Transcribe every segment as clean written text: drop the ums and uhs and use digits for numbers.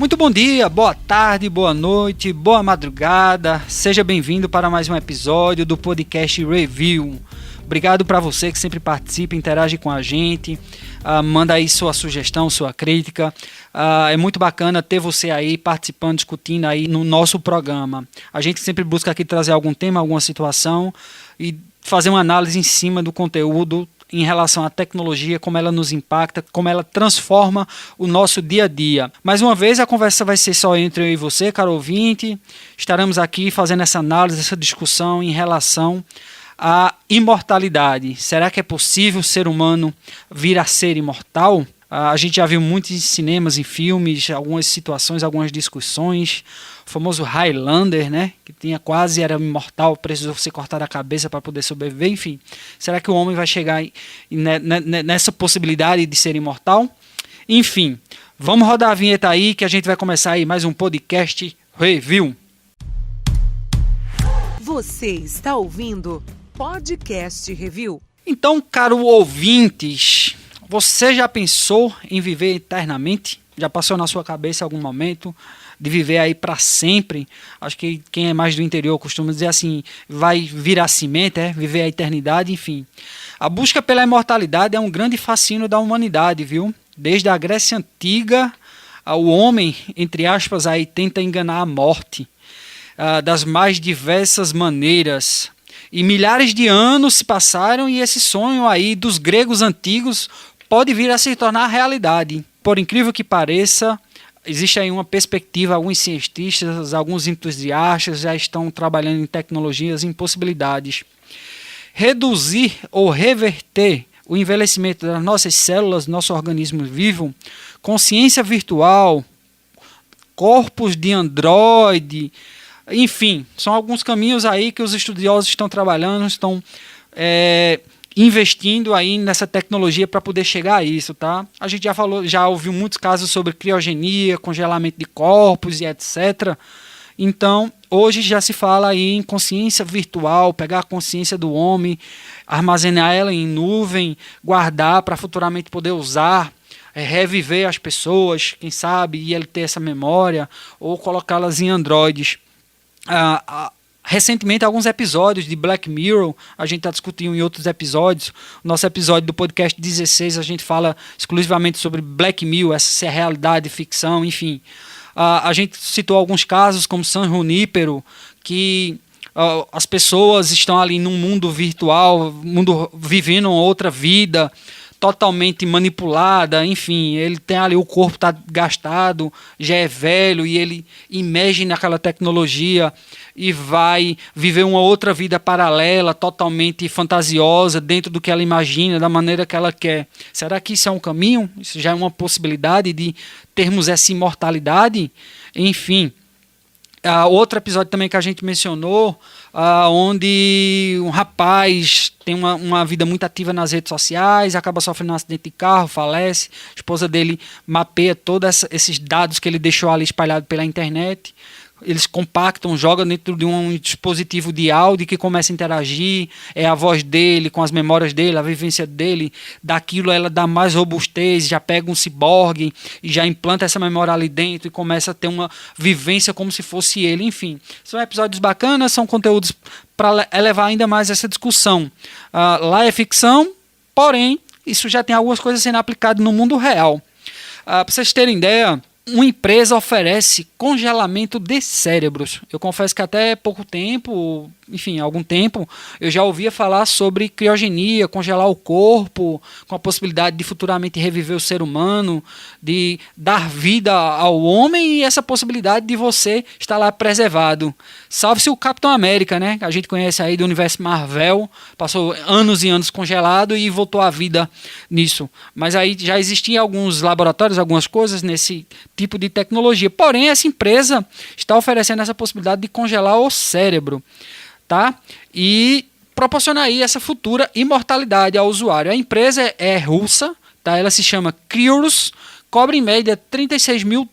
Muito bom dia, boa tarde, boa noite, boa madrugada. Seja bem-vindo para mais um episódio do podcast Review. Obrigado para você que sempre participa, interage com a gente, manda aí sua sugestão, sua crítica. É muito bacana ter você aí participando, discutindo aí no nosso programa. A gente sempre busca aqui trazer algum tema, alguma situação e fazer uma análise em cima do conteúdo em relação à tecnologia, como ela nos impacta, como ela transforma o nosso dia a dia. Mais uma vez, a conversa vai ser só entre eu e você, caro ouvinte. Estaremos aqui fazendo essa análise, essa discussão em relação à imortalidade. Será que é possível o ser humano vir a ser imortal? A gente já viu muito em cinemas, em filmes, algumas situações, algumas discussões. O famoso Highlander, né? Que era imortal, precisou ser cortar a cabeça para poder sobreviver. Enfim, será que o homem vai chegar nessa possibilidade de ser imortal? Enfim, vamos rodar a vinheta aí que a gente vai começar aí mais um podcast Review. Você está ouvindo Podcast Review. Então, caro ouvintes, você já pensou em viver eternamente? Já passou na sua cabeça algum momento de viver aí para sempre? Acho que quem é mais do interior costuma dizer assim, vai virar cimento, viver a eternidade, enfim. A busca pela imortalidade é um grande fascínio da humanidade, viu? Desde a Grécia Antiga, o homem, entre aspas, aí tenta enganar a morte das mais diversas maneiras. E milhares de anos se passaram e esse sonho aí dos gregos antigos pode vir a se tornar realidade. Por incrível que pareça, existe aí uma perspectiva, alguns cientistas, alguns entusiastas já estão trabalhando em tecnologias, em possibilidades. Reduzir ou reverter o envelhecimento das nossas células, nosso organismo vivo, consciência virtual, corpos de androide, enfim, são alguns caminhos aí que os estudiosos estão trabalhando, estão investindo aí nessa tecnologia para poder chegar a isso, tá? A gente já ouviu muitos casos sobre criogenia, congelamento de corpos e etc. Então, hoje já se fala aí em consciência virtual, pegar a consciência do homem, armazenar ela em nuvem, guardar para futuramente poder usar, reviver as pessoas, quem sabe, e ele ter essa memória, ou colocá-las em androides. Recentemente, alguns episódios de Black Mirror, a gente está discutindo em outros episódios. O nosso episódio do podcast 16, a gente fala exclusivamente sobre Black Mirror, essa é realidade, ficção, enfim. A gente citou alguns casos, como San Junípero, que as pessoas estão ali num mundo virtual, vivendo outra vida, totalmente manipulada, enfim, ele tem ali, o corpo está gastado, já é velho e ele imerge naquela tecnologia e vai viver uma outra vida paralela, totalmente fantasiosa, dentro do que ela imagina, da maneira que ela quer. Será que isso é um caminho? Isso já é uma possibilidade de termos essa imortalidade? Enfim. Outro episódio também que a gente mencionou, onde um rapaz tem uma vida muito ativa nas redes sociais, acaba sofrendo um acidente de carro, falece, a esposa dele mapeia todos esses dados que ele deixou ali espalhados pela internet. Eles compactam, jogam dentro de um dispositivo de áudio que começa a interagir, é a voz dele, com as memórias dele, a vivência dele, daquilo ela dá mais robustez, já pega um ciborgue e já implanta essa memória ali dentro e começa a ter uma vivência como se fosse ele, enfim. São episódios bacanas, são conteúdos para elevar ainda mais essa discussão. Lá é ficção, porém, isso já tem algumas coisas sendo aplicadas no mundo real. Para vocês terem ideia, uma empresa oferece congelamento de cérebros. Eu confesso que até pouco tempo, enfim, algum tempo, eu já ouvia falar sobre criogenia, congelar o corpo, com a possibilidade de futuramente reviver o ser humano, de dar vida ao homem e essa possibilidade de você estar lá preservado. Salve-se o Capitão América, né? A gente conhece aí do universo Marvel, passou anos e anos congelado e voltou à vida nisso. Mas aí já existiam alguns laboratórios, algumas coisas nesse tipo de tecnologia. Porém, essa empresa está oferecendo essa possibilidade de congelar o cérebro, tá? E proporcionar aí essa futura imortalidade ao usuário. A empresa é russa, tá? Ela se chama Cryos, cobra em média $36 mil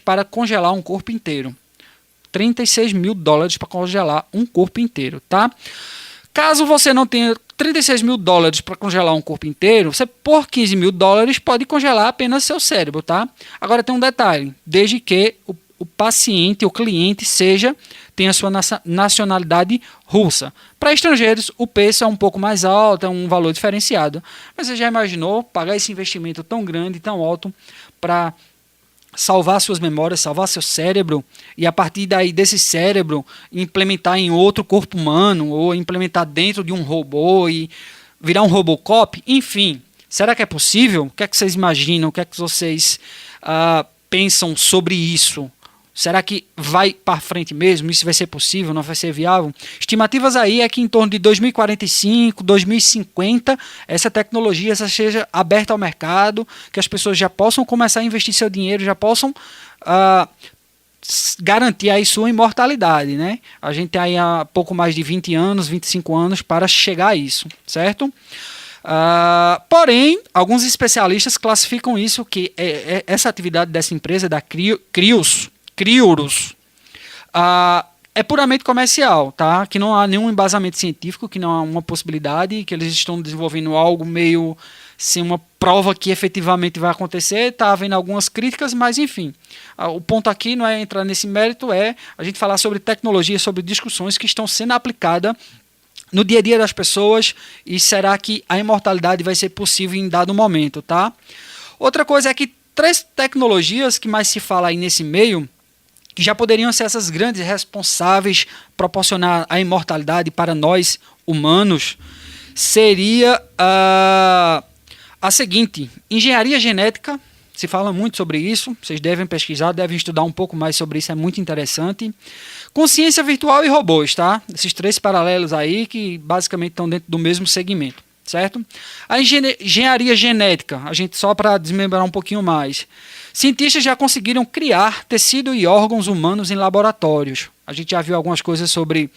para congelar um corpo inteiro. $36 mil para congelar um corpo inteiro, tá? Caso você não tenha $36.000 para congelar um corpo inteiro, você por $15.000 pode congelar apenas seu cérebro, tá? Agora tem um detalhe, desde que o paciente, o cliente tenha sua nacionalidade russa. Para estrangeiros, o preço é um pouco mais alto, é um valor diferenciado. Mas você já imaginou pagar esse investimento tão grande, tão alto, para salvar suas memórias, salvar seu cérebro, e a partir daí desse cérebro implementar em outro corpo humano, ou implementar dentro de um robô e virar um Robocop? Enfim, será que é possível? O que é que vocês imaginam? O que é que vocês pensam sobre isso? Será que vai para frente mesmo? Isso vai ser possível? Não vai ser viável? Estimativas aí é que em torno de 2045, 2050, essa tecnologia seja aberta ao mercado, que as pessoas já possam começar a investir seu dinheiro, já possam garantir aí sua imortalidade, né? A gente tem aí há pouco mais de 20 anos, 25 anos para chegar a isso, certo? Porém, alguns especialistas classificam isso, que essa atividade dessa empresa, da Criurus, é puramente comercial, tá? Que não há nenhum embasamento científico, que não há uma possibilidade, que eles estão desenvolvendo algo meio sem uma prova que efetivamente vai acontecer. Está havendo algumas críticas, mas enfim. O ponto aqui não é entrar nesse mérito, é a gente falar sobre tecnologia, sobre discussões que estão sendo aplicadas no dia a dia das pessoas, e será que a imortalidade vai ser possível em dado momento, tá? Outra coisa é que 3 tecnologias que mais se fala aí nesse meio, que já poderiam ser essas grandes responsáveis proporcionar a imortalidade para nós humanos, seria a seguinte: engenharia genética. Se fala muito sobre isso, vocês devem pesquisar, devem estudar um pouco mais sobre isso, é muito interessante. Consciência virtual e robôs, tá? Esses 3 paralelos aí que basicamente estão dentro do mesmo segmento, certo? A engenharia genética, a gente só para desmembrar um pouquinho mais. Cientistas já conseguiram criar tecido e órgãos humanos em laboratórios. A gente já viu algumas coisas sobre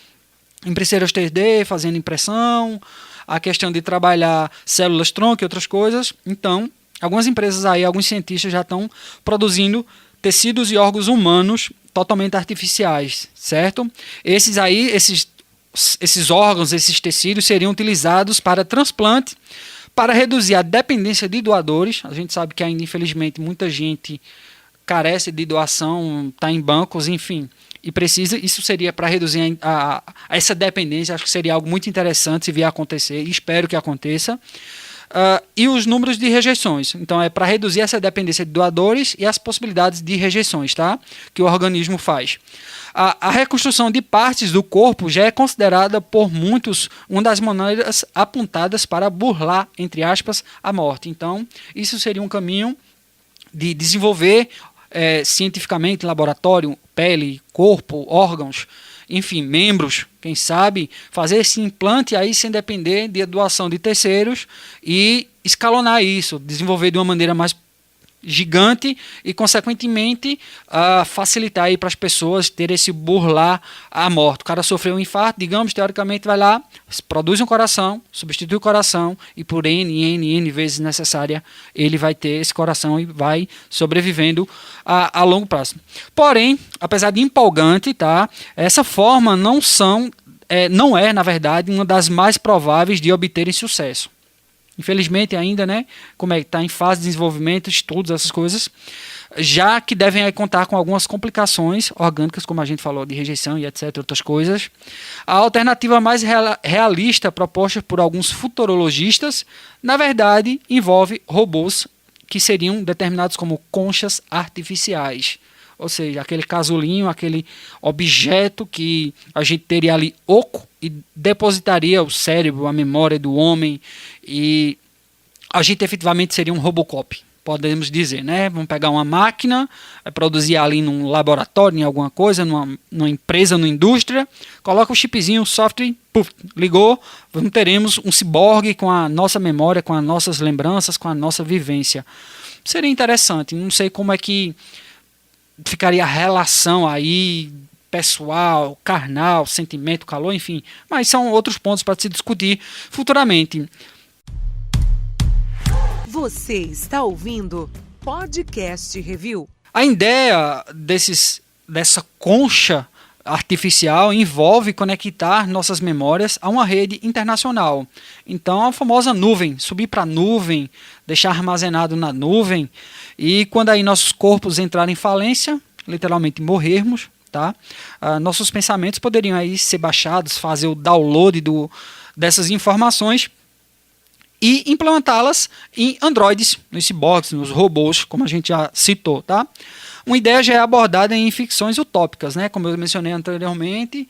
impressoras 3D, fazendo impressão, a questão de trabalhar células-tronco e outras coisas. Então, algumas empresas aí, alguns cientistas já estão produzindo tecidos e órgãos humanos totalmente artificiais, certo? Esses órgãos, esses tecidos seriam utilizados para transplante, para reduzir a dependência de doadores. A gente sabe que ainda, infelizmente, muita gente carece de doação, está em bancos, enfim, e precisa. Isso seria para reduzir essa dependência. Acho que seria algo muito interessante se vier a acontecer, e espero que aconteça. E os números de rejeições. Então, é para reduzir essa dependência de doadores e as possibilidades de rejeições, tá? Que o organismo faz. A reconstrução de partes do corpo já é considerada por muitos uma das maneiras apontadas para burlar, entre aspas, a morte. Então, isso seria um caminho de desenvolver cientificamente, em laboratório, pele, corpo, órgãos, enfim, membros, quem sabe, fazer esse implante aí sem depender de doação de terceiros e escalonar isso, desenvolver de uma maneira mais gigante e, consequentemente, facilitar aí para as pessoas ter esse burlar a morte. O cara sofreu um infarto, digamos, teoricamente vai lá, produz um coração, substitui o coração e por N vezes necessária ele vai ter esse coração e vai sobrevivendo a longo prazo. Porém, apesar de empolgante, tá, essa forma não é, na verdade, uma das mais prováveis de obterem sucesso. Infelizmente ainda, né, como está em fase de desenvolvimento, estudos, essas coisas, já que devem contar com algumas complicações orgânicas, como a gente falou, de rejeição e etc, outras coisas. A alternativa mais realista proposta por alguns futurologistas, na verdade, envolve robôs que seriam determinados como conchas artificiais. Ou seja, aquele casulinho, aquele objeto que a gente teria ali oco e depositaria o cérebro, a memória do homem, e a gente efetivamente seria um Robocop, podemos dizer, né? Vamos pegar uma máquina, produzir ali num laboratório, em alguma coisa, numa empresa, numa indústria, coloca o chipzinho, o software, puff, ligou, teremos um ciborgue com a nossa memória, com as nossas lembranças, com a nossa vivência. Seria interessante, não sei como é que ficaria a relação aí pessoal, carnal, sentimento, calor, enfim, mas são outros pontos para se discutir futuramente. Você está ouvindo Podcast Review. A ideia dessa concha artificial envolve conectar nossas memórias a uma rede internacional. Então, a famosa nuvem, subir para a nuvem, deixar armazenado na nuvem, e quando aí nossos corpos entrarem em falência, literalmente morrermos, tá? Nossos pensamentos poderiam aí ser baixados, fazer o download dessas informações e implementá-las em androides, nos ciborgues, nos robôs, como a gente já citou, tá? Uma ideia já é abordada em ficções utópicas, né? Como eu mencionei anteriormente,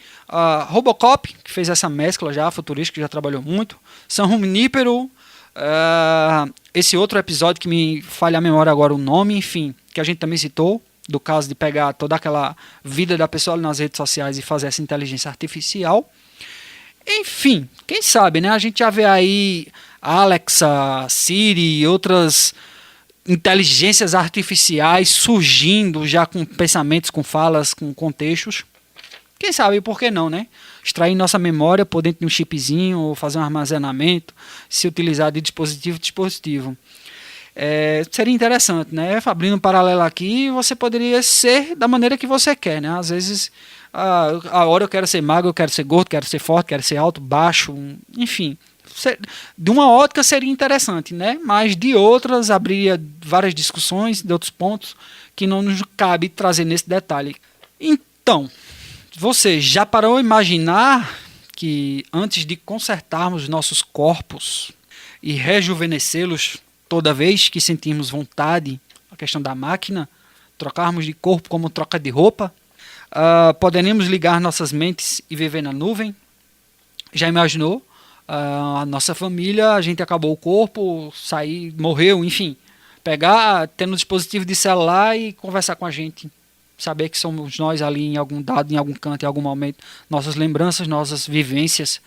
Robocop, que fez essa mescla já, futurística, que já trabalhou muito, San Junipero, esse outro episódio que me falha a memória agora o nome, enfim, que a gente também citou, do caso de pegar toda aquela vida da pessoa nas redes sociais e fazer essa inteligência artificial. Enfim, quem sabe, né? A gente já vê aí Alexa, Siri e outras inteligências artificiais surgindo já com pensamentos, com falas, com contextos. Quem sabe, por que não, né? Extrair nossa memória por dentro de um chipzinho ou fazer um armazenamento, se utilizar de dispositivo a dispositivo. Seria interessante, né? Abrindo um paralelo aqui, você poderia ser da maneira que você quer, né? Às vezes, a hora eu quero ser magro, eu quero ser gordo, quero ser forte, quero ser alto, baixo, enfim. De uma ótica seria interessante, né? Mas de outras abriria várias discussões de outros pontos que não nos cabe trazer nesse detalhe. Então, você já parou a imaginar que antes de consertarmos nossos corpos e rejuvenescê-los toda vez que sentirmos vontade, a questão da máquina, trocarmos de corpo como troca de roupa, poderemos ligar nossas mentes e viver na nuvem? Já imaginou? A nossa família, a gente acabou o corpo, morreu, enfim, ter no dispositivo de celular e conversar com a gente, saber que somos nós ali em algum dado, em algum canto, em algum momento, nossas lembranças, nossas vivências.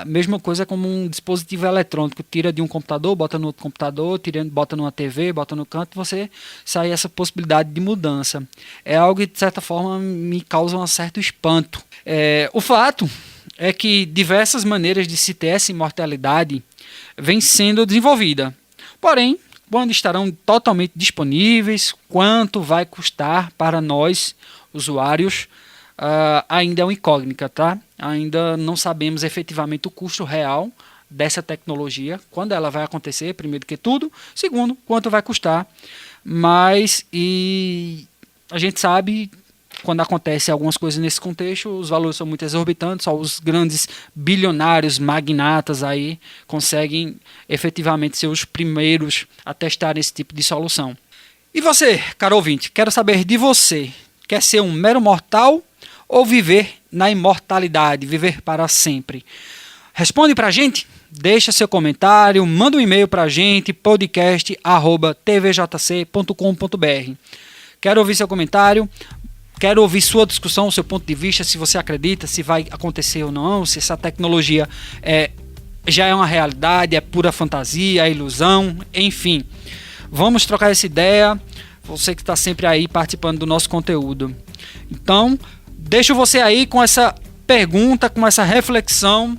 Mesma coisa como um dispositivo eletrônico, tira de um computador, bota no outro computador, bota numa TV, bota no canto, você sai essa possibilidade de mudança. É algo que de certa forma me causa um certo espanto. O fato é que diversas maneiras de se ter essa imortalidade vêm sendo desenvolvida. Porém, quando estarão totalmente disponíveis, quanto vai custar para nós, usuários, ainda é uma incógnita, tá? Ainda não sabemos efetivamente o custo real dessa tecnologia, quando ela vai acontecer, primeiro que tudo, segundo, quanto vai custar. Mas a gente sabe, quando acontece algumas coisas nesse contexto, os valores são muito exorbitantes, só os grandes bilionários, magnatas aí conseguem efetivamente ser os primeiros a testar esse tipo de solução. E você, caro ouvinte, quero saber de você, quer ser um mero mortal ou viver na imortalidade, viver para sempre? Responde pra gente, deixa seu comentário, manda um e-mail pra gente, podcast@tvjc.com.br. Quero ouvir seu comentário, quero ouvir sua discussão, seu ponto de vista, se você acredita, se vai acontecer ou não, se essa tecnologia já é uma realidade, é pura fantasia, é ilusão, enfim. Vamos trocar essa ideia, você que está sempre aí participando do nosso conteúdo. Então, deixo você aí com essa pergunta, com essa reflexão.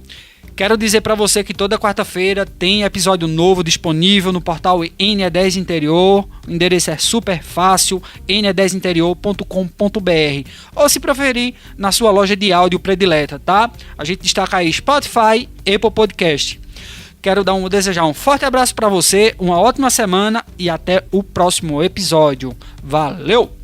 Quero dizer para você que toda quarta-feira tem episódio novo disponível no portal NE10 Interior. O endereço é super fácil, ne10interior.com.br. Ou se preferir, na sua loja de áudio predileta, tá? A gente destaca aí Spotify, Apple Podcast. Quero desejar um forte abraço para você, uma ótima semana e até o próximo episódio. Valeu!